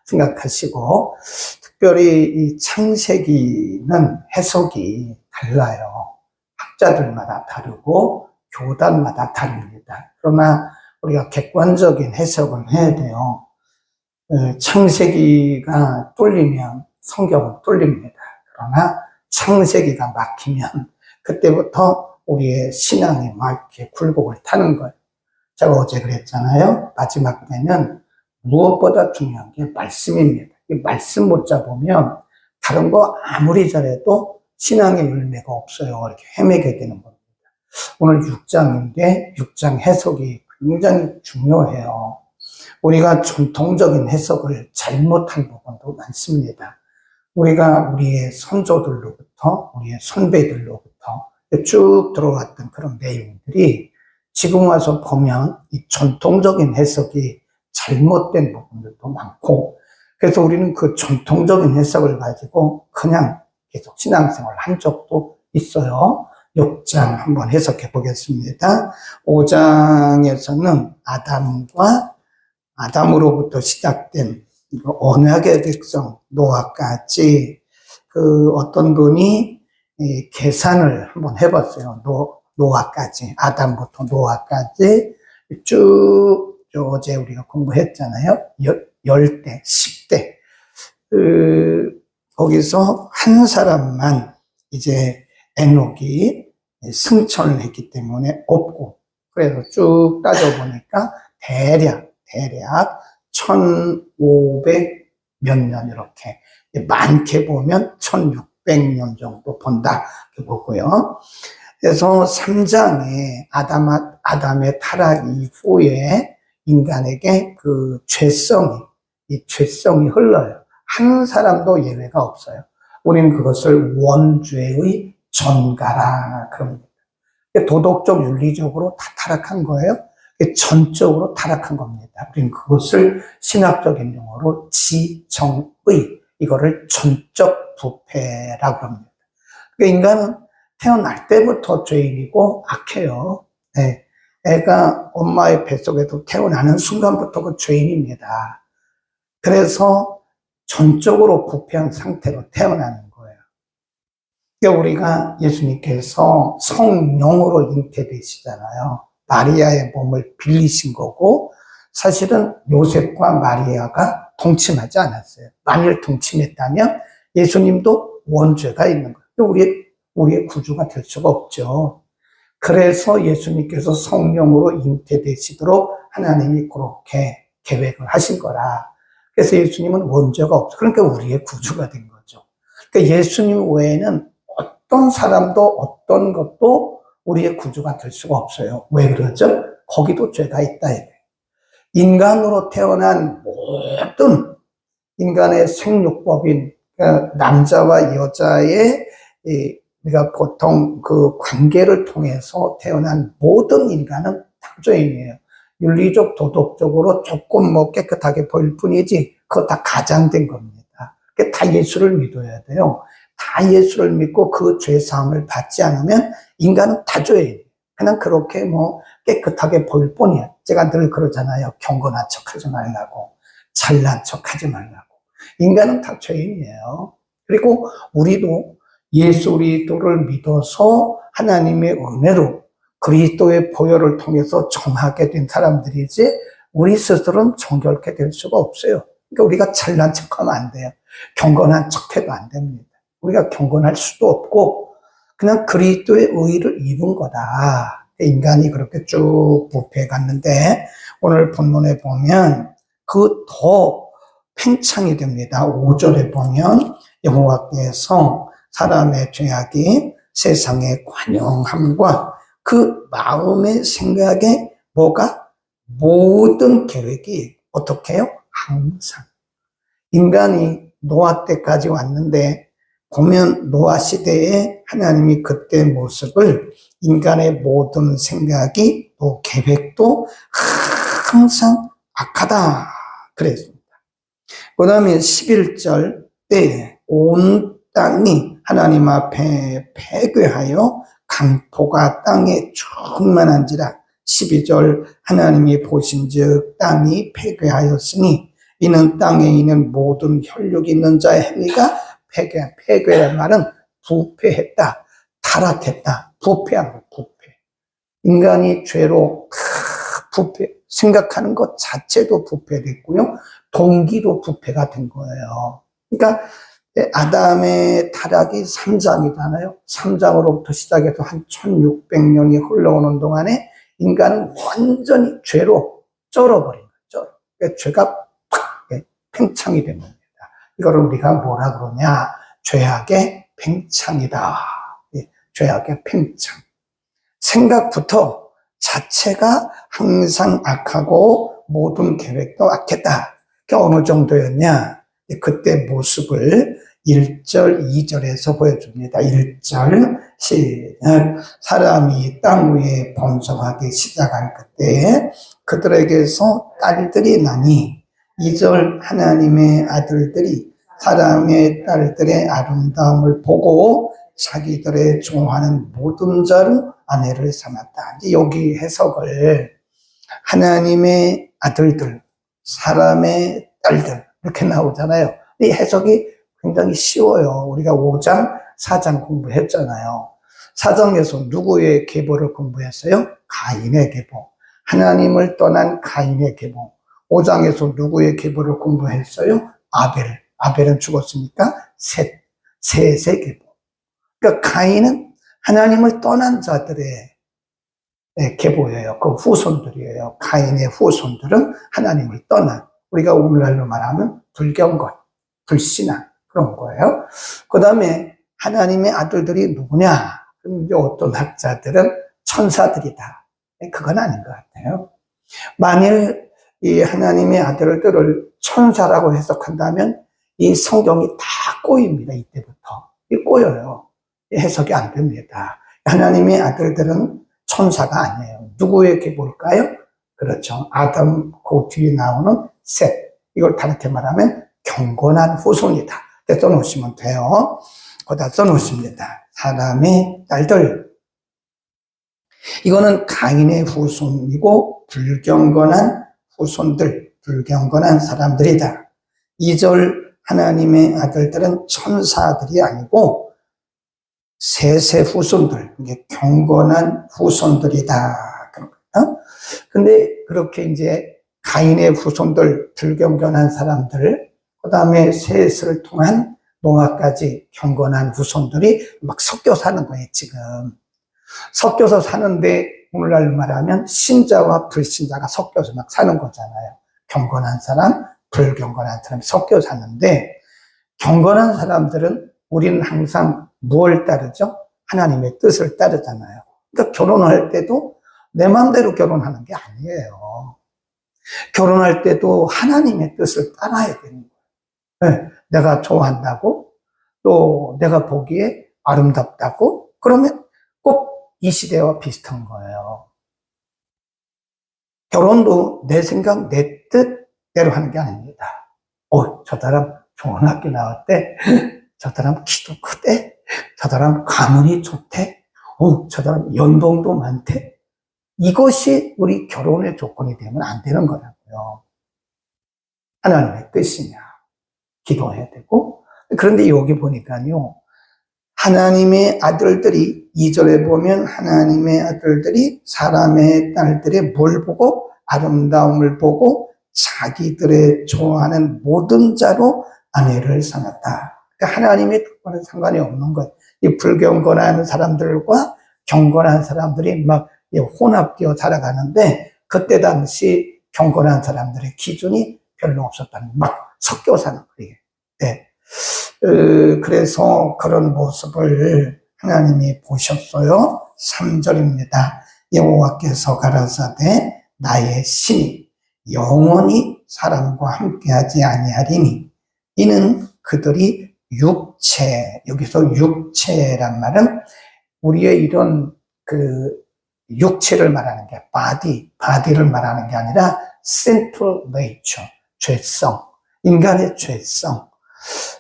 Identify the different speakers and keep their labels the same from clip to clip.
Speaker 1: 생각하시고, 특별히 이 창세기는 해석이 달라요. 학자들마다 다르고 교단마다 다릅니다. 그러나 우리가 객관적인 해석을 해야 돼요. 창세기가 뚫리면 성경은 뚫립니다. 그러나 창세기가 막히면 그때부터 우리의 신앙이 막 이렇게 굴곡을 타는 거예요. 제가 어제 그랬잖아요. 마지막 때는 무엇보다 중요한 게 말씀입니다. 이 말씀 못 잡으면 다른 거 아무리 잘해도 신앙의 열매가 없어요. 이렇게 헤매게 되는 겁니다. 오늘 6장인데 6장 해석이 굉장히 중요해요. 우리가 전통적인 해석을 잘못한 부분도 많습니다. 우리가 우리의 선조들로부터, 우리의 선배들로부터 쭉 들어왔던 그런 내용들이 지금 와서 보면 이 전통적인 해석이 잘못된 부분들도 많고, 그래서 우리는 그 전통적인 해석을 가지고 그냥 계속 신앙생활을 한 적도 있어요. 6장 한번 해석해 보겠습니다. 5장에서는 아담으로부터 시작된 언약의 백성 노아까지 어떤 분이 계산을 한번 해봤어요. 노아까지, 아담부터 노아까지 쭉 어제 우리가 공부했잖아요. 10대, 10대. 거기서 한 사람만 이제 에녹이 승천을 했기 때문에 없고, 그래서 쭉 따져보니까 대략 1500 몇 년 이렇게, 많게 보면 1600년 정도 본다 이렇게 보고요. 그래서 3장에 아담의 타락 이후에 인간에게 이 죄성이 흘러요. 한 사람도 예외가 없어요. 우리는 그것을 원죄의 전가라 그럽니다. 도덕적, 윤리적으로 다 타락한 거예요. 전적으로 타락한 겁니다. 우리는 그것을 신학적인 용어로 지정의, 이거를 전적 부패라고 합니다. 그러니까 인간은 태어날 때부터 죄인이고 악해요. 네. 애가 엄마의 뱃속에도 태어나는 순간부터 그 죄인입니다. 그래서 전적으로 부패한 상태로 태어나는 거예요. 그러니까 우리가 예수님께서 성령으로 잉태되시잖아요. 마리아의 몸을 빌리신 거고, 사실은 요셉과 마리아가 동침하지 않았어요. 만일 동침했다면 예수님도 원죄가 있는 거예요. 우리의 구주가 될 수가 없죠. 그래서 예수님께서 성령으로 잉태되시도록 하나님이 그렇게 계획을 하신 거라. 그래서 예수님은 원죄가 없어. 그러니까 우리의 구주가 된 거죠. 그러니까 예수님 외에는 어떤 사람도 어떤 것도 우리의 구주가 될 수가 없어요. 왜 그러죠? 거기도 죄가 있다. 인간으로 태어난 모든 인간의 생육법인 남자와 여자의 우리가 보통 그 관계를 통해서 태어난 모든 인간은 다 죄인이에요. 윤리적, 도덕적으로 조금 깨끗하게 보일 뿐이지 그거 다 가장된 겁니다. 다 예수를 믿어야 돼요. 다 예수를 믿고 그 죄사함을 받지 않으면 인간은 다 죄인이에요. 그냥 그렇게 깨끗하게 보일 뿐이야. 제가 늘 그러잖아요. 경건한 척 하지 말라고. 잘난 척 하지 말라고. 인간은 다 죄인이에요. 그리고 우리도 예수 그리스도를 믿어서 하나님의 은혜로 그리스도의 보혈을 통해서 정하게 된 사람들이지 우리 스스로는 정결케 될 수가 없어요. 그러니까 우리가 잘난 척하면 안 돼요. 경건한 척해도 안 됩니다. 우리가 경건할 수도 없고 그냥 그리스도의 의를 입은 거다. 인간이 그렇게 쭉 부패해 갔는데 오늘 본문에 보면 그 더 팽창이 됩니다. 5절에 보면 여호와께서 사람의 죄악이 세상의 관영함과 그 마음의 생각에 모든 계획이 어떻게 해요? 항상. 인간이 노아 때까지 왔는데 보면 노아 시대에 하나님이 그때 모습을 인간의 모든 생각이 또 계획도 항상 악하다 그랬습니다. 그 다음에 11절 때 온 땅이 하나님 앞에 패괴하여 강포가 땅에 충만한지라. 12절 하나님이 보신즉 땅이 패괴하였으니 이는 땅에 있는 모든 혈육 있는 자의 행위가 폐괴란 말은 부패했다, 타락했다, 부패한 것, 부패. 인간이 죄로 부패, 생각하는 것 자체도 부패됐고요. 동기도 부패가 된 거예요. 그러니까 아담의 타락이 3장이잖아요. 3장으로부터 시작해서 한 1600년이 흘러오는 동안에 인간은 완전히 죄로 쩔어버린 거죠. 그러니까 죄가 팍 팽창이 된 겁니다. 이거를 우리가 뭐라 그러냐? 죄악의 팽창이다. 죄악의 팽창. 생각부터 자체가 항상 악하고 모든 계획도 악했다. 그게 어느 정도였냐? 그때 모습을 1절, 2절에서 보여줍니다. 1절 시작. 사람이 땅 위에 번성하기 시작한 그때 그들에게서 딸들이 나니 2절 하나님의 아들들이 사람의 딸들의 아름다움을 보고 자기들의 좋아하는 모든 자를 아내를 삼았다. 이제 여기 해석을 하나님의 아들들, 사람의 딸들 이렇게 나오잖아요. 이 해석이 굉장히 쉬워요. 우리가 5장, 4장 공부했잖아요. 4장에서 누구의 계보를 공부했어요? 가인의 계보. 하나님을 떠난 가인의 계보. 5장에서 누구의 계보를 공부했어요? 아벨. 아벨은 죽었으니까 셋의 계보. 그러니까 가인은 하나님을 떠난 자들의 계보예요. 그 후손들이에요. 가인의 후손들은 하나님을 떠난, 우리가 오늘날로 말하면 불경건, 불신앙 그런 거예요. 그 다음에 하나님의 아들들이 누구냐? 그럼 이제 어떤 학자들은 천사들이다. 그건 아닌 것 같아요. 만일 이 하나님의 아들들을 천사라고 해석한다면 이 성경이 다 꼬입니다. 이때부터. 꼬여요. 해석이 안 됩니다. 하나님의 아들들은 천사가 아니에요. 누구의 계보일까요? 그렇죠. 아담 그 뒤에 나오는 셋. 이걸 다르게 말하면 경건한 후손이다. 써놓으시면 돼요. 거기다 써놓습니다. 사람의 딸들. 이거는 가인의 후손이고 불경건한 후손들, 불경건한 사람들이다. 2절 하나님의 아들들은 천사들이 아니고 셋의 후손들, 이게 경건한 후손들이다. 근데 그렇게 이제 가인의 후손들, 불경건한 사람들, 그 다음에 셋을 통한 노아까지 경건한 후손들이 막 섞여 사는 거예요, 지금. 섞여서 사는데, 오늘날 말하면 신자와 불신자가 섞여서 막 사는 거잖아요. 경건한 사람, 불경건한 사람이 섞여 사는데, 경건한 사람들은 우리는 항상 무엇을 따르죠? 하나님의 뜻을 따르잖아요. 그러니까 결혼할 때도 내 마음대로 결혼하는 게 아니에요. 결혼할 때도 하나님의 뜻을 따라야 되는 거예요. 네, 내가 좋아한다고, 또 내가 보기에 아름답다고, 그러면 꼭 이 시대와 비슷한 거예요. 결혼도 내 생각, 내 뜻대로 하는 게 아닙니다. 저 사람 좋은 학교 나왔대. 저 사람 키도 크대. 저 사람 가문이 좋대. 저 사람 연봉도 많대. 이것이 우리 결혼의 조건이 되면 안 되는 거라고요. 하나님의 뜻이냐. 기도해야 되고. 그런데 여기 보니까요. 하나님의 아들들이 2절에 보면 하나님의 아들들이 사람의 딸들의 뭘 보고 아름다움을 보고 자기들의 좋아하는 모든 자로 아내를 삼았다. 그러니까 하나님의 뜻과는 상관이 없는 것. 이 불경건한 사람들과 경건한 사람들이 막 혼합되어 살아가는데 그때 당시 경건한 사람들의 기준이 별로 없었다는 막 섞여 사는 거예요. 네. 그래서 그런 모습을 하나님이 보셨어요. 3절입니다. 여호와께서 가라사대 나의 신이 영원히 사람과 함께하지 아니하리니 이는 그들이 육체, 여기서 육체란 말은 우리의 이런 그 육체를 말하는 게 body를 말하는 게 아니라 sinful nature, 죄성, 인간의 죄성.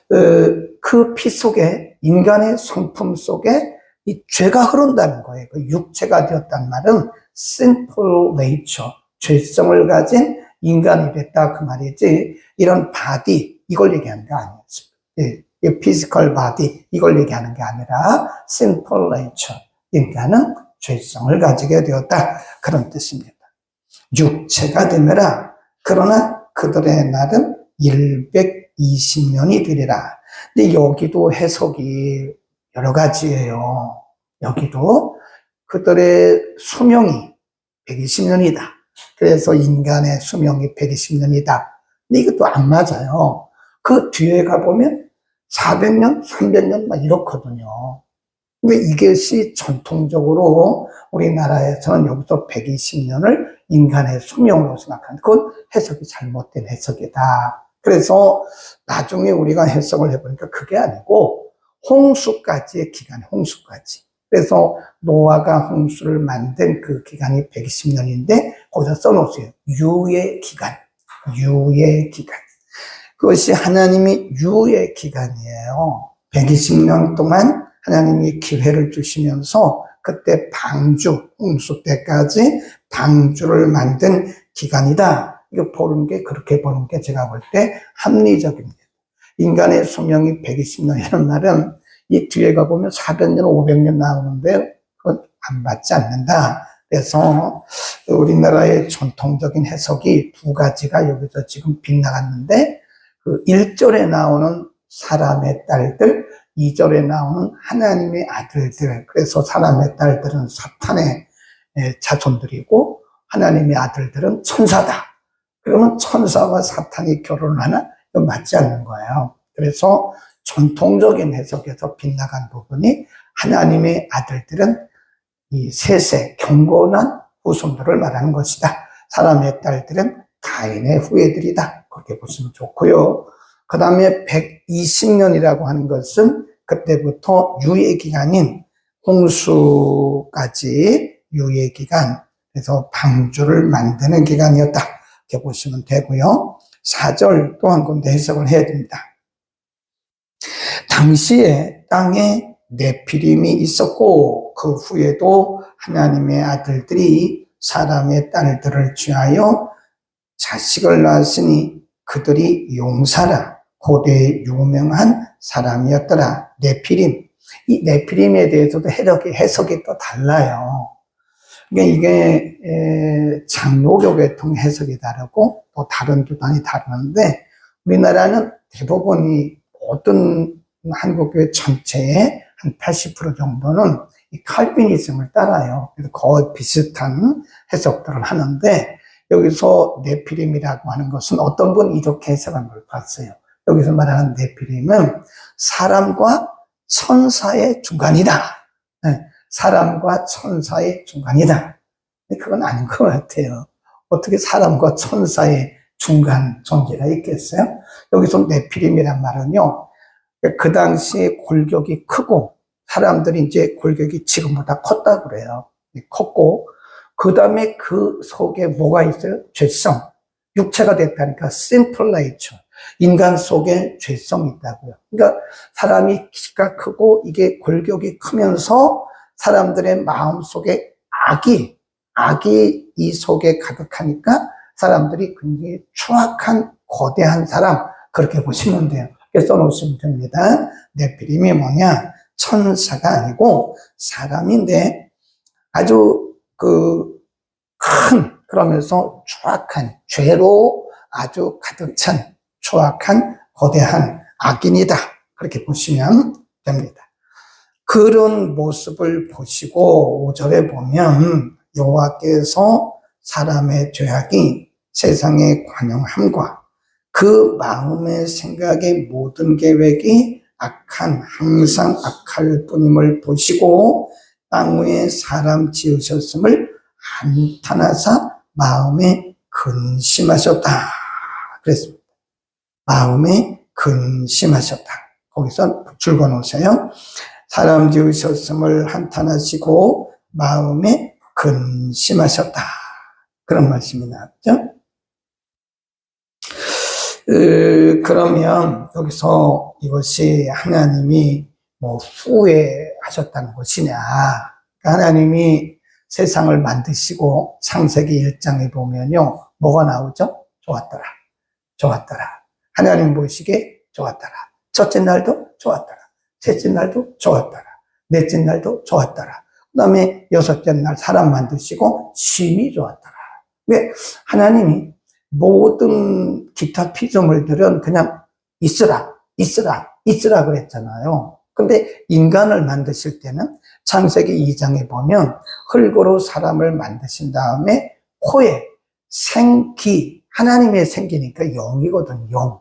Speaker 1: 그 피 속에, 인간의 성품 속에 이 죄가 흐른다는 거예요. 그 육체가 되었단 말은 sinful nature, 죄성을 가진 인간이 됐다 그 말이지, 이런 바디 이걸 얘기하는 게 아니었습니다. 이 피지컬 바디 이걸 얘기하는 게 아니라 sinful nature, 인간은 죄성을 가지게 되었다 그런 뜻입니다. 육체가 되매라. 그러나 그들의 날은 120년이 되리라. 근데 여기도 해석이 여러 가지예요. 여기도 그들의 수명이 120년이다. 그래서 인간의 수명이 120년이다. 근데 이것도 안 맞아요. 그 뒤에 가보면 400년, 300년 막 이렇거든요. 근데 이것이 전통적으로 우리나라에서는 여기서 120년을 인간의 수명으로 생각하는, 그건 해석이 잘못된 해석이다. 그래서 나중에 우리가 해석을 해보니까 그게 아니고 홍수까지의 기간, 홍수까지. 그래서 노아가 홍수를 만든 그 기간이 120년인데 거기서 써놓으세요. 유예 기간, 유예 기간. 그것이 하나님이 유예 기간이에요. 120년 동안 하나님이 기회를 주시면서 그때 방주, 홍수 때까지 방주를 만든 기간이다. 이거 보는 게, 그렇게 보는 게 제가 볼 때 합리적입니다. 인간의 수명이 120년이라는 말은 이 뒤에 가보면 400년, 500년 나오는데 그건 안 맞지 않는다. 그래서 우리나라의 전통적인 해석이 두 가지가 여기서 지금 빗나갔는데, 그 1절에 나오는 사람의 딸들, 2절에 나오는 하나님의 아들들. 그래서 사람의 딸들은 사탄의 자손들이고 하나님의 아들들은 천사다. 그러면 천사와 사탄이 결혼을 하나? 이건 맞지 않는 거예요. 그래서 전통적인 해석에서 빗나간 부분이 하나님의 아들들은 이 셋의 경건한 후손들을 말하는 것이다. 사람의 딸들은 가인의 후예들이다. 그렇게 보시면 좋고요. 그 다음에 120년이라고 하는 것은 그때부터 유예기간인 홍수까지 유예기간, 그래서 방주를 만드는 기간이었다. 이렇게 보시면 되고요. 4절 또 한 군데 해석을 해야 됩니다. 당시에 땅에 네피림이 있었고 그 후에도 하나님의 아들들이 사람의 딸들을 취하여 자식을 낳았으니 그들이 용사라. 고대에 유명한 사람이었더라. 네피림. 이 네피림에 대해서도 해석이 또 달라요. 그러니까 이게 장로교계 통 해석이 다르고 또 다른 교단이 다르는데, 우리나라는 대부분이 모든 한국교회 전체의 한 80% 정도는 이 칼빈이즘을 따라요. 그래서 거의 비슷한 해석들을 하는데, 여기서 네피림이라고 하는 것은 어떤 분이 이렇게 해석한 걸 봤어요. 여기서 말하는 네피림은 사람과 천사의 중간이다. 네, 사람과 천사의 중간이다. 근데 그건 아닌 것 같아요. 어떻게 사람과 천사의 중간 존재가 있겠어요? 여기서 네피림이란 말은요, 그 당시에 골격이 크고, 사람들이 이제 골격이 지금보다 컸다고 그래요. 컸고, 그 다음에 그 속에 뭐가 있어요? 죄성. 육체가 됐다니까 sinful nature. 인간 속에 죄성이 있다고요. 그러니까 사람이 키가 크고 이게 골격이 크면서 사람들의 마음 속에 악이 이 속에 가득하니까 사람들이 굉장히 추악한 거대한 사람, 그렇게 보시면 돼요. 이렇게 써놓으시면 됩니다. 네피림이 뭐냐? 천사가 아니고 사람인데 아주 그러면서 추악한, 죄로 아주 가득 찬 추악한 거대한 악인이다. 그렇게 보시면 됩니다. 그런 모습을 보시고 5절에 보면 여호와께서 사람의 죄악이 세상의 관영함과 그 마음의 생각의 모든 계획이 항상 악할 뿐임을 보시고 땅 위에 사람 지으셨음을 한탄하사 마음에 근심하셨다. 그랬습니다. 마음에 근심하셨다. 거기서 줄거 놓으세요. 사람 지으셨음을 한탄하시고 마음에 근심하셨다. 그런 말씀이 나왔죠. 그러면 여기서 이것이 하나님이 후회하셨다는 것이냐. 하나님이 세상을 만드시고 창세기 1장에 보면요, 뭐가 나오죠? 좋았더라. 좋았더라. 하나님 보시기에 좋았더라. 첫째 날도 좋았더라. 셋째 날도 좋았더라. 넷째 날도 좋았더라. 그 다음에 여섯째 날 사람 만드시고 심히 좋았더라. 왜? 하나님이 모든 기타 피조물들은 그냥 있으라, 있으라, 있으라 그랬잖아요. 근데 인간을 만드실 때는 창세기 2장에 보면 흙으로 사람을 만드신 다음에 코에 생기, 하나님의 생기니까 영이거든, 영.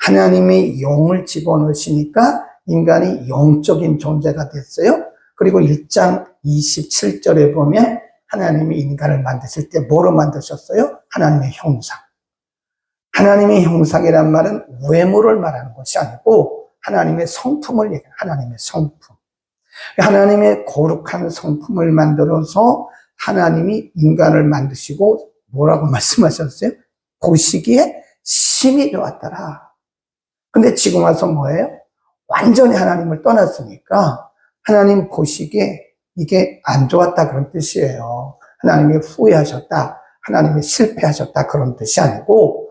Speaker 1: 하나님이 영을 집어넣으시니까 인간이 영적인 존재가 됐어요. 그리고 1장 27절에 보면 하나님이 인간을 만드실 때 뭐로 만드셨어요? 하나님의 형상. 하나님의 형상이란 말은 외모를 말하는 것이 아니고 하나님의 성품을 얘기해요. 하나님의 성품. 하나님의 거룩한 성품을 만들어서 하나님이 인간을 만드시고 뭐라고 말씀하셨어요? 보시기에 심히 좋았더라. 근데 지금 와서 뭐예요? 완전히 하나님을 떠났으니까 하나님 보시기에 이게 안 좋았다 그런 뜻이에요. 하나님이 후회하셨다, 하나님이 실패하셨다 그런 뜻이 아니고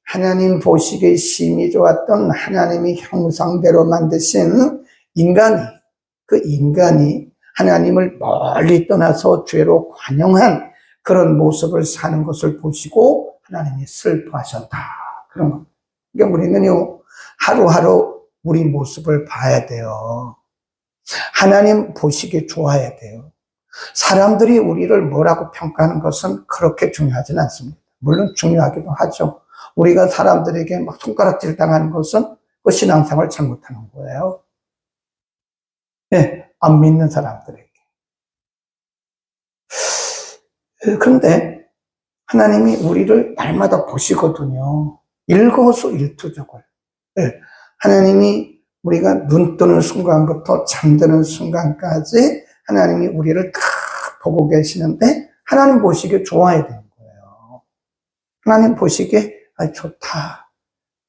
Speaker 1: 하나님 보시기에 심히 좋았던 하나님의 형상대로 만드신 인간이, 그 인간이 하나님을 멀리 떠나서 죄로 관영한 그런 모습을 사는 것을 보시고 하나님이 슬퍼하셨다. 그런 겁니다. 그러니까 우리는요, 하루하루 우리 모습을 봐야 돼요. 하나님 보시기에 좋아야 돼요. 사람들이 우리를 뭐라고 평가하는 것은 그렇게 중요하지는 않습니다. 물론 중요하기도 하죠. 우리가 사람들에게 막 손가락질 당하는 것은 그 신앙생활을 잘못하는 거예요. 네, 안 믿는 사람들에게. 그런데 하나님이 우리를 날마다 보시거든요. 일거수일투족을. 네, 하나님이 우리가 눈 뜨는 순간부터 잠드는 순간까지 하나님이 우리를 다 보고 계시는데 하나님 보시기에 좋아야 되는 거예요. 하나님 보시기에 좋다.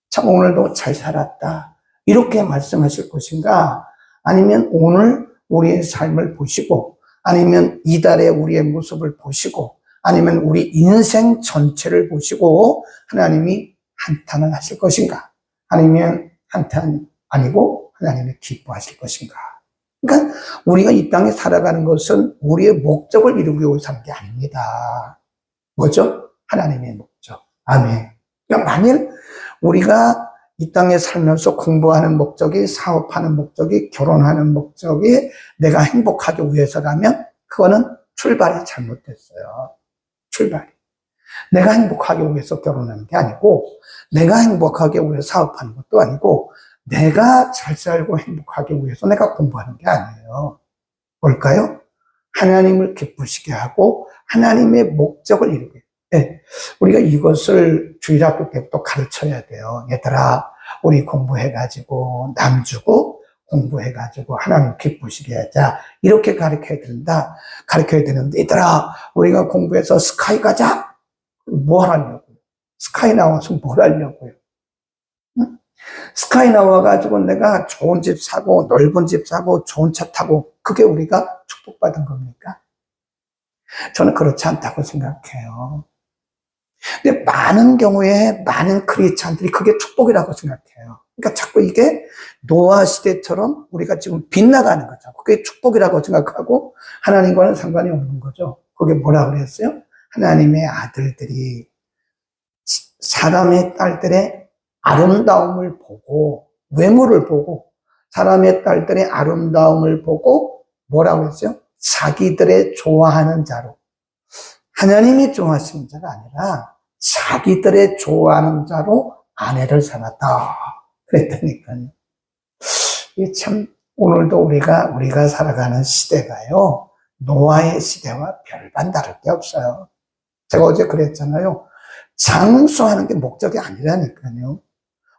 Speaker 1: 참 오늘도 잘 살았다. 이렇게 말씀하실 것인가? 아니면 오늘 우리의 삶을 보시고 아니면 이달의 우리의 모습을 보시고 아니면 우리 인생 전체를 보시고 하나님이 한탄을 하실 것인가? 아니면 한탄 아니고 하나님이 기뻐하실 것인가? 그러니까 우리가 이 땅에 살아가는 것은 우리의 목적을 이루기 위해 사는 게 아닙니다. 뭐죠? 하나님의 목적. 아멘. 그러니까 만일 우리가 이 땅에 살면서 공부하는 목적이, 사업하는 목적이, 결혼하는 목적이 내가 행복하기 위해서라면 그거는 출발이 잘못됐어요. 출발이. 내가 행복하기 위해서 결혼하는 게 아니고 내가 행복하기 위해서 사업하는 것도 아니고 내가 잘 살고 행복하기 위해서 내가 공부하는 게 아니에요. 뭘까요? 하나님을 기쁘시게 하고 하나님의 목적을 이루게. 네. 우리가 이것을 주일학교 때부터 가르쳐야 돼요. 얘들아, 우리 공부해가지고 남 주고 공부해가지고 하나님 기쁘시게 하자. 이렇게 가르쳐야 된다. 가르쳐야 되는데 얘들아, 우리가 공부해서 스카이 가자. 뭐 하려고요? 스카이 나와서 뭘 하려고요? 응? 스카이 나와가지고 내가 좋은 집 사고 넓은 집 사고 좋은 차 타고 그게 우리가 축복받은 겁니까? 저는 그렇지 않다고 생각해요. 근데 많은 경우에 많은 크리스찬들이 그게 축복이라고 생각해요. 그러니까 자꾸 이게 노아 시대처럼 우리가 지금 빗나가는 거죠. 그게 축복이라고 생각하고 하나님과는 상관이 없는 거죠. 그게 뭐라 그랬어요? 하나님의 아들들이 사람의 딸들의 아름다움을 보고 외모를 보고 사람의 딸들의 아름다움을 보고 뭐라고 했어요? 자기들의 좋아하는 자로 하나님이 좋아하시는 자가 아니라 자기들의 좋아하는 자로 아내를 삼았다. 그랬다니까요. 이게 참 오늘도 우리가 살아가는 시대가요. 노아의 시대와 별반 다를 게 없어요. 제가 어제 그랬잖아요. 장수하는 게 목적이 아니라니까요.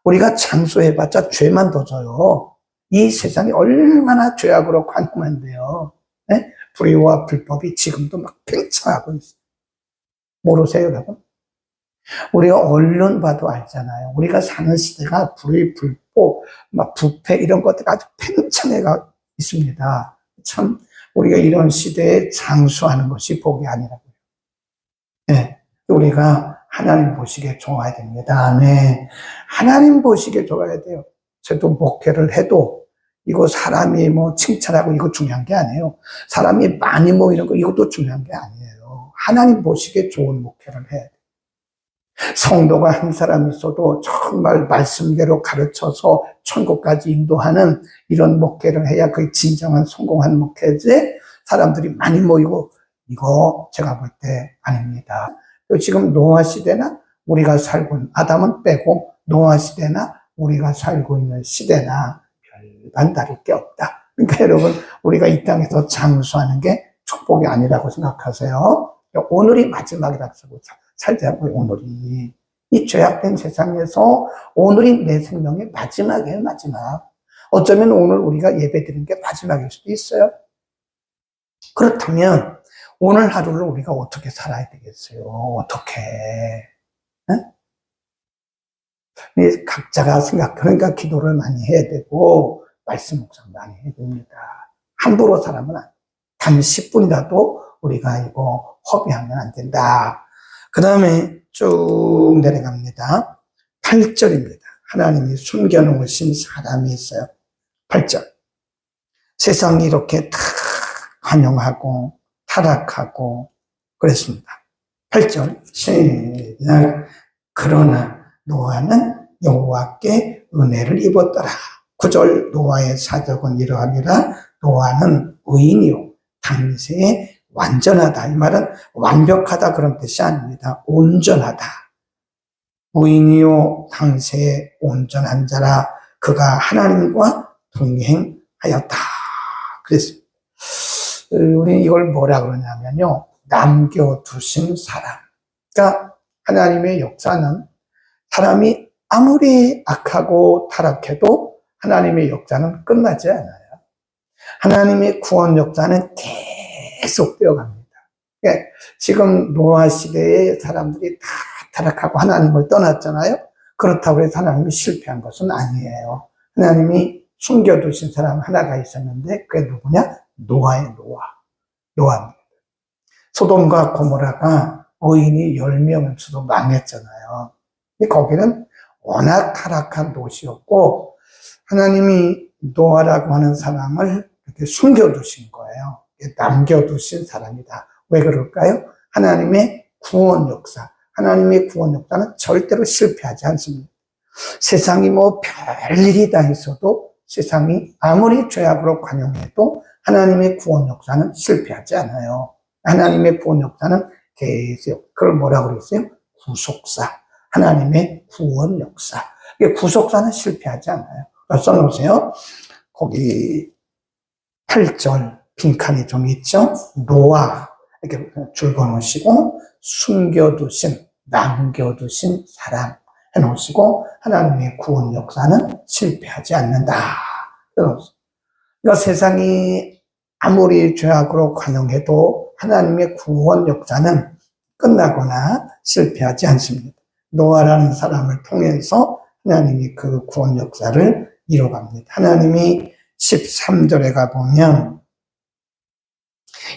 Speaker 1: 우리가 장수해봤자 죄만 더 져요. 이 세상이 얼마나 죄악으로 관통한데요. 네? 불의와 불법이 지금도 막 팽창하고 있어요. 모르세요, 여러분? 우리가 언론 봐도 알잖아요. 우리가 사는 시대가 불의, 불법, 막 부패 이런 것들이 아주 팽창해가 있습니다. 참 우리가 이런 시대에 장수하는 것이 복이 아니라고요. 네. 우리가 하나님 보시기에 좋아야 됩니다. 네. 하나님 보시기에 좋아야 돼요. 저도 목회를 해도 이거 사람이 뭐 칭찬하고 이거 중요한 게 아니에요. 사람이 많이 모이는 거 이것도 중요한 게 아니에요. 하나님 보시기에 좋은 목회를 해야 돼요. 성도가 한 사람 있어도 정말 말씀대로 가르쳐서 천국까지 인도하는 이런 목회를 해야 그게 진정한 성공한 목회지, 사람들이 많이 모이고 이거 제가 볼 때 아닙니다. 지금 노아 시대나 우리가 살고 있는, 아담은 빼고 노아 시대나 우리가 살고 있는 시대나 별반 다를 게 없다. 그러니까 여러분, 우리가 이 땅에서 장수하는 게 축복이 아니라고 생각하세요. 오늘이 마지막이라고 살자고요. 오늘이 이 죄악된 세상에서 오늘이 내 생명의 마지막이에요. 마지막. 어쩌면 오늘 우리가 예배드린 게 마지막일 수도 있어요. 그렇다면 오늘 하루를 우리가 어떻게 살아야 되겠어요? 어떻게? 네? 각자가 그러니까 기도를 많이 해야 되고 말씀 묵상 많이 해야 됩니다. 함부로 살아면 안 돼. 단 10분이라도 우리가 이거 허비하면 안 된다. 그 다음에 쭉 내려갑니다. 8절입니다. 하나님이 숨겨놓으신 사람이 있어요. 8절. 세상이 이렇게 다 관용하고 타락하고 그랬습니다. 8절 시작. 그러나 노아는 여호와께 은혜를 입었더라. 9절 노아의 사적은 이러하니라. 노아는 의인이요 당시에 완전하다. 이 말은 완벽하다 그런 뜻이 아닙니다. 온전하다. 의인이요 당시에 온전한 자라. 그가 하나님과 동행하였다. 그랬습니다. 우리 이걸 뭐라 그러냐면요, 남겨두신 사람. 그러니까 하나님의 역사는 사람이 아무리 악하고 타락해도 하나님의 역사는 끝나지 않아요. 하나님의 구원 역사는 계속 되어갑니다. 지금 노아 시대의 사람들이 다 타락하고 하나님을 떠났잖아요. 그렇다고 해서 하나님이 실패한 것은 아니에요. 하나님이 숨겨두신 사람 하나가 있었는데 그게 누구냐? 노아입니다. 소돔과 고모라가 의인이 10명에서도 망했잖아요. 근데 거기는 워낙 타락한 도시였고 하나님이 노아라고 하는 사람을 이렇게 숨겨두신 거예요. 남겨두신 사람이다. 왜 그럴까요? 하나님의 구원 역사. 하나님의 구원 역사는 절대로 실패하지 않습니다. 세상이 뭐 별일이 다 있어도 세상이 아무리 죄악으로 관용해도 하나님의 구원 역사는 실패하지 않아요. 하나님의 구원 역사는 계속, 그걸 뭐라고 그랬어요? 구속사. 하나님의 구원 역사. 구속사는 실패하지 않아요. 써놓으세요. 거기 8절 빈칸이 좀 있죠? 노아. 이렇게 줄 그어놓으시고, 숨겨두신, 남겨두신 사람 해놓으시고, 하나님의 구원 역사는 실패하지 않는다. 그러니까 세상이 아무리 죄악으로 관용해도 하나님의 구원 역사는 끝나거나 실패하지 않습니다. 노아라는 사람을 통해서 하나님이 그 구원 역사를 이뤄갑니다. 하나님이 13절에 가보면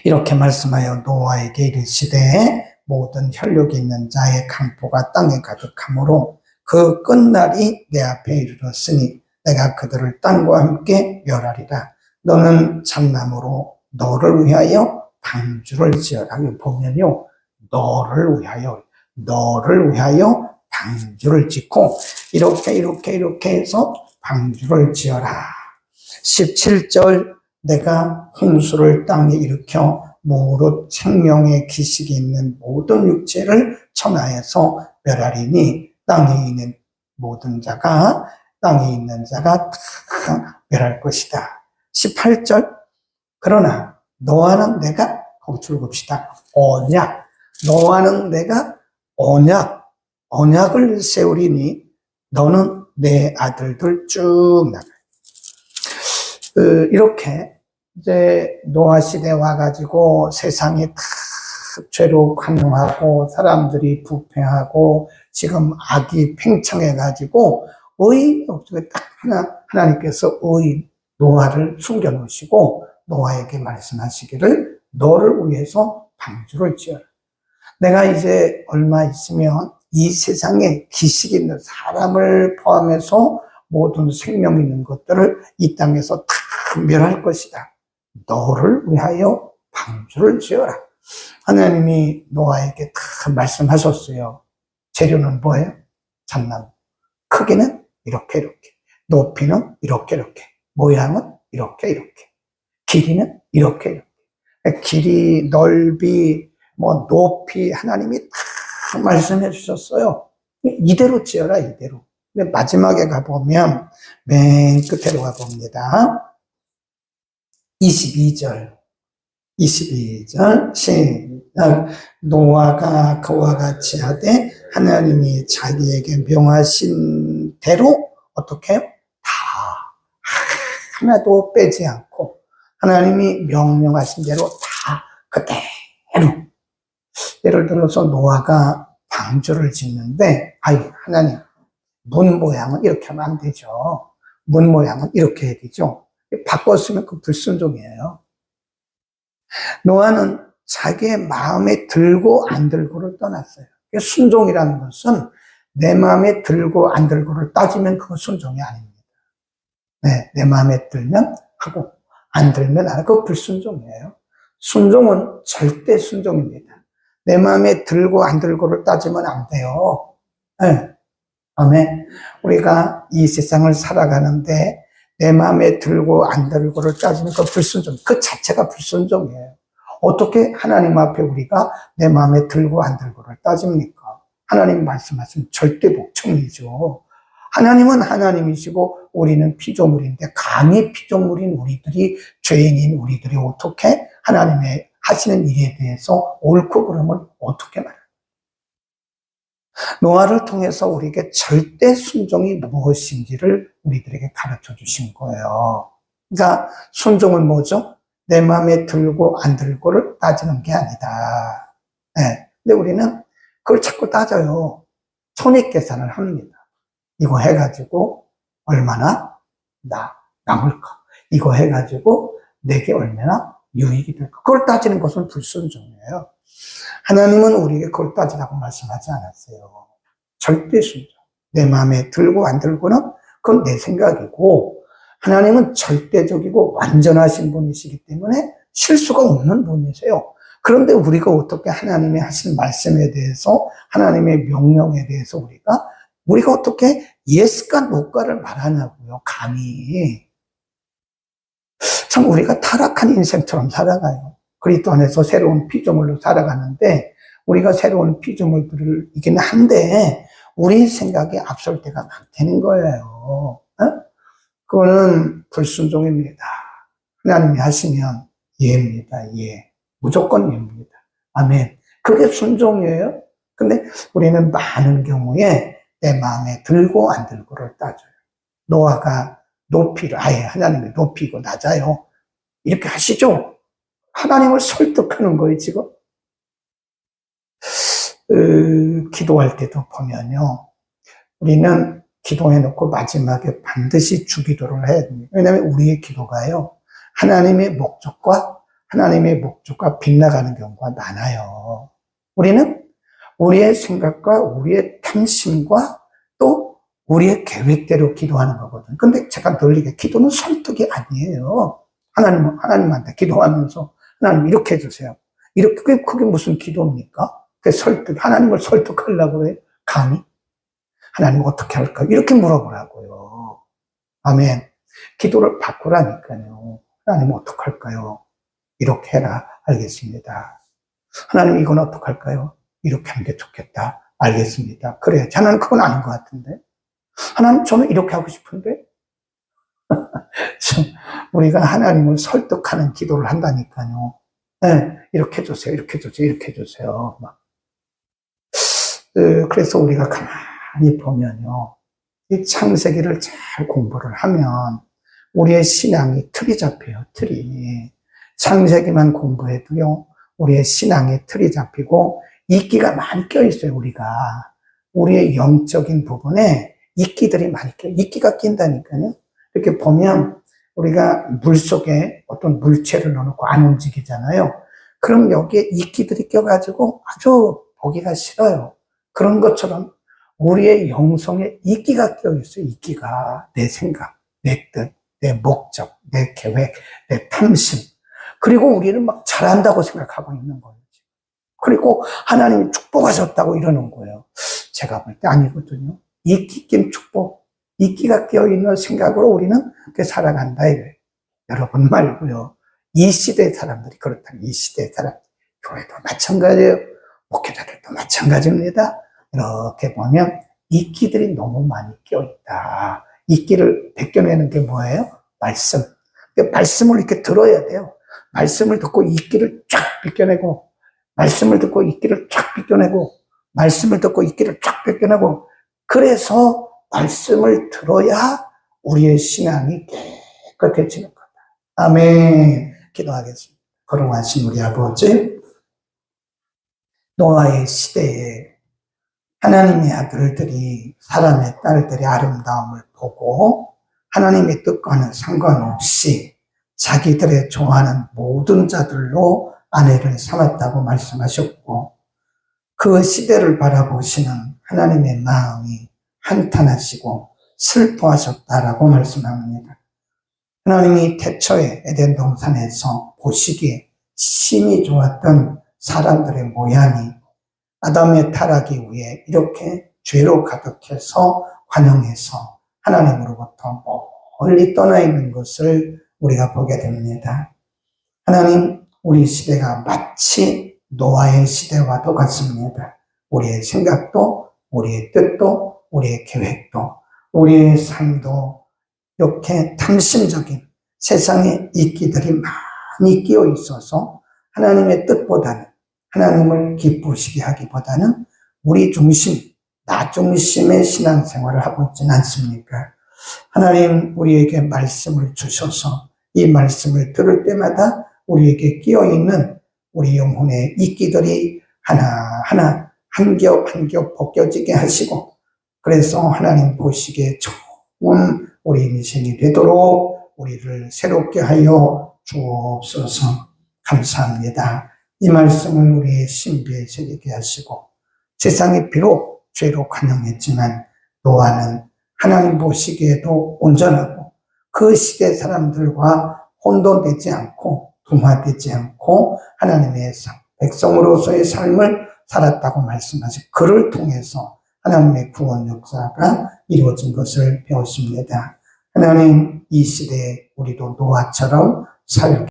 Speaker 1: 이렇게 말씀하여 노아에게 이르시되 모든 혈육이 있는 자의 강포가 땅에 가득하므로 그 끝날이 내 앞에 이르렀으니 내가 그들을 땅과 함께 멸하리라. 너는 참나무로 너를 위하여 방주를 지어라. 여기 보면요, 너를 위하여 방주를 짓고 이렇게 해서 방주를 지어라. 17절 내가 홍수를 땅에 일으켜 무릇 생명의 기식이 있는 모든 육체를 천하에서 멸하리니 땅에 있는 자가 다 멸할 것이다. 18절 그러나 너와는 내가 거기 줄급시다. 언약. 너와는 내가 언약을 세우리니 너는 내 아들들 쭉 나가. 이렇게 이제 노아 시대 와가지고 세상이 다 죄로 관용하고 사람들이 부패하고 지금 악이 팽창해가지고 의인이 없어요. 딱 하나님께서 의인 노아를 숨겨놓으시고 노아에게 말씀하시기를 너를 위해서 방주를 지어라. 내가 이제 얼마 있으면 이 세상에 기식 있는 사람을 포함해서 모든 생명 있는 것들을 이 땅에서 다 멸할 것이다. 너를 위하여 방주를 지어라. 하나님이 노아에게 다 말씀하셨어요. 재료는 뭐예요? 잣나무. 크기는 이렇게 이렇게, 높이는 이렇게 이렇게, 모양은 이렇게 이렇게, 길이는 이렇게 이렇게. 길이, 넓이, 뭐 높이 하나님이 다 말씀해 주셨어요. 이대로 지어라, 이대로. 근데 마지막에 가보면 맨 끝으로 가봅니다. 22절 시작. 노아가 그와 같이 하되 하나님이 자기에게 명하신 대로 어떻게 해요? 다 하나도 빼지 않고 하나님이 명령하신 대로 다 그대로. 예를 들어서 노아가 방주를 짓는데 하나님 문 모양은 이렇게 하면 안 되죠. 문 모양은 이렇게 해야 되죠. 바꿨으면 그 불순종이에요. 노아는 자기의 마음에 들고 안 들고를 떠났어요. 순종이라는 것은 내 마음에 들고 안 들고를 따지면 그건 순종이 아닙니다. 네, 내 마음에 들면 하고 안 들면 안 하고, 그거 불순종이에요. 순종은 절대 순종입니다. 내 마음에 들고 안 들고를 따지면 안 돼요. 네. 아멘. 우리가 이 세상을 살아가는데 내 마음에 들고 안 들고를 따지면 그 불순종, 그 자체가 불순종이에요. 어떻게 하나님 앞에 우리가 내 마음에 들고 안 들고를 따집니까? 하나님 말씀하시면 절대 복종이죠. 하나님은 하나님이시고 우리는 피조물인데 감히 피조물인 우리들이, 죄인인 우리들이 어떻게 하나님의 하시는 일에 대해서 옳고 그름을 어떻게 말합니까? 노아를 통해서 우리에게 절대 순종이 무엇인지를 우리들에게 가르쳐 주신 거예요. 그러니까 순종은 뭐죠? 내 마음에 들고 안 들고를 따지는 게 아니다. 네. 근데 우리는 그걸 자꾸 따져요. 손익계산을 합니다. 이거 해가지고 얼마나 남을까? 이거 해가지고 내게 얼마나 유익이 될까? 그걸 따지는 것은 불순종이에요. 하나님은 우리에게 그걸 따지라고 말씀하지 않았어요. 절대 순종. 내 마음에 들고 안 들고는 그건 내 생각이고, 하나님은 절대적이고 완전하신 분이시기 때문에 실수가 없는 분이세요. 그런데 우리가 어떻게 하나님의 하신 말씀에 대해서, 하나님의 명령에 대해서 우리가 어떻게 예스과 노과를 말하냐고요, 감히. 참 우리가 타락한 인생처럼 살아가요. 그리스도 안에서 새로운 피조물로 살아가는데 우리가 새로운 피조물들이긴 한데 우리 생각에 앞설 때가 많다는 거예요. 그거는 불순종입니다. 하나님이 하시면 예입니다. 예. 무조건 예입니다. 아멘. 그게 순종이에요. 근데 우리는 많은 경우에 내 마음에 들고 안 들고를 따져요. 노아가 높이를 아예 하나님이 높이고 낮아요. 이렇게 하시죠. 하나님을 설득하는 거예요, 지금. 기도할 때도 보면요. 우리는 기도해놓고 마지막에 반드시 주기도를 해야 됩니다. 왜냐하면 우리의 기도가요. 하나님의 목적과 빗나가는 경우가 많아요. 우리는 우리의 생각과 우리의 탐심과 또 우리의 계획대로 기도하는 거거든요. 근데 제가 늘 얘기해, 기도는 설득이 아니에요. 하나님한테 기도하면서 하나님 이렇게 해주세요. 이렇게, 그게 무슨 기도입니까? 그게 하나님을 설득하려고 해요. 감히? 하나님 어떻게 할까요? 이렇게 물어보라고요. 아멘. 기도를 바꾸라니까요. 하나님 어떡할까요? 이렇게 해라. 알겠습니다. 하나님 이건 어떡할까요? 이렇게 하는 게 좋겠다. 알겠습니다. 그래요. 하나님 그건 아닌 것 같은데. 하나님 저는 이렇게 하고 싶은데. 우리가 하나님을 설득하는 기도를 한다니까요. 네, 이렇게 해주세요. 이렇게 해주세요. 이렇게 해주세요. 그래서 우리가 가만히 보면요. 이 창세기를 잘 공부를 하면 우리의 신앙이 틀이 잡혀요. 틀이. 창세기만 공부해도요. 우리의 신앙의 틀이 잡히고 이끼가 많이 껴있어요. 우리의 영적인 부분에 이끼들이 많이 껴요. 이끼가 낀다니까요. 이렇게 보면 우리가 물속에 어떤 물체를 넣어놓고 안 움직이잖아요. 그럼 여기에 이끼들이 껴가지고 아주 보기가 싫어요. 그런 것처럼 우리의 영성에 이끼가 껴 있어요. 이끼가. 내 생각, 내 뜻, 내 목적, 내 계획, 내 탐심. 그리고 우리는 막 잘한다고 생각하고 있는 거예요. 그리고 하나님이 축복하셨다고 이러는 거예요. 제가 볼 때 아니거든요. 이끼 낀 축복, 이끼가 끼어있는 생각으로 우리는 그렇게 살아간다 이거예요. 여러분 말고요. 이 시대 사람들이 그렇다면 이 시대 사람, 교회도 마찬가지예요. 목회자들도 마찬가지입니다. 이렇게 보면 이끼들이 너무 많이 끼어있다. 이끼를 벗겨내는 게 뭐예요? 말씀. 말씀을 이렇게 들어야 돼요. 말씀을 듣고 이끼를 쫙 벗겨내고, 말씀을 듣고 이끼를 쫙 벗겨내고, 말씀을 듣고 이끼를 쫙 벗겨내고, 그래서 말씀을 들어야 우리의 신앙이 깨끗해지는 거다. 아멘. 기도하겠습니다. 거룩하신 우리 아버지, 노아의 시대에 하나님의 아들들이, 사람의 딸들의 아름다움을 보고 하나님의 뜻과는 상관없이 자기들의 좋아하는 모든 자들로 아내를 삼았다고 말씀하셨고, 그 시대를 바라보시는 하나님의 마음이 한탄하시고 슬퍼하셨다라고 말씀합니다. 하나님이 태초에 에덴 동산에서 보시기에 심히 좋았던 사람들의 모양이 아담의 타락 이후에 이렇게 죄로 가득해서 관영해서 하나님으로부터 멀리 떠나 있는 것을 우리가 보게 됩니다. 하나님, 우리 시대가 마치 노아의 시대와도 같습니다. 우리의 생각도, 우리의 뜻도, 우리의 계획도, 우리의 삶도 이렇게 탐심적인 세상의 이끼들이 많이 끼어 있어서 하나님의 뜻보다는, 하나님을 기쁘시게 하기보다는 우리 중심, 나 중심의 신앙생활을 하고 있지는 않습니까? 하나님, 우리에게 말씀을 주셔서 이 말씀을 들을 때마다 우리에게 끼어있는 우리 영혼의 이끼들이 하나하나 한 겹 한 겹 벗겨지게 하시고, 그래서 하나님 보시기에 좋은 우리 인생이 되도록 우리를 새롭게 하여 주옵소서. 감사합니다. 이 말씀을 우리의 신비에 새기게 하시고, 세상이 비록 죄로 관영했지만 노아는 하나님 보시기에도 온전하고 그 시대 사람들과 혼돈되지 않고 둔화되지 않고 하나님의 백성으로서의 삶을 살았다고 말씀하시고, 그를 통해서 하나님의 구원 역사가 이루어진 것을 배웠습니다. 하나님, 이 시대에 우리도 노아처럼 살게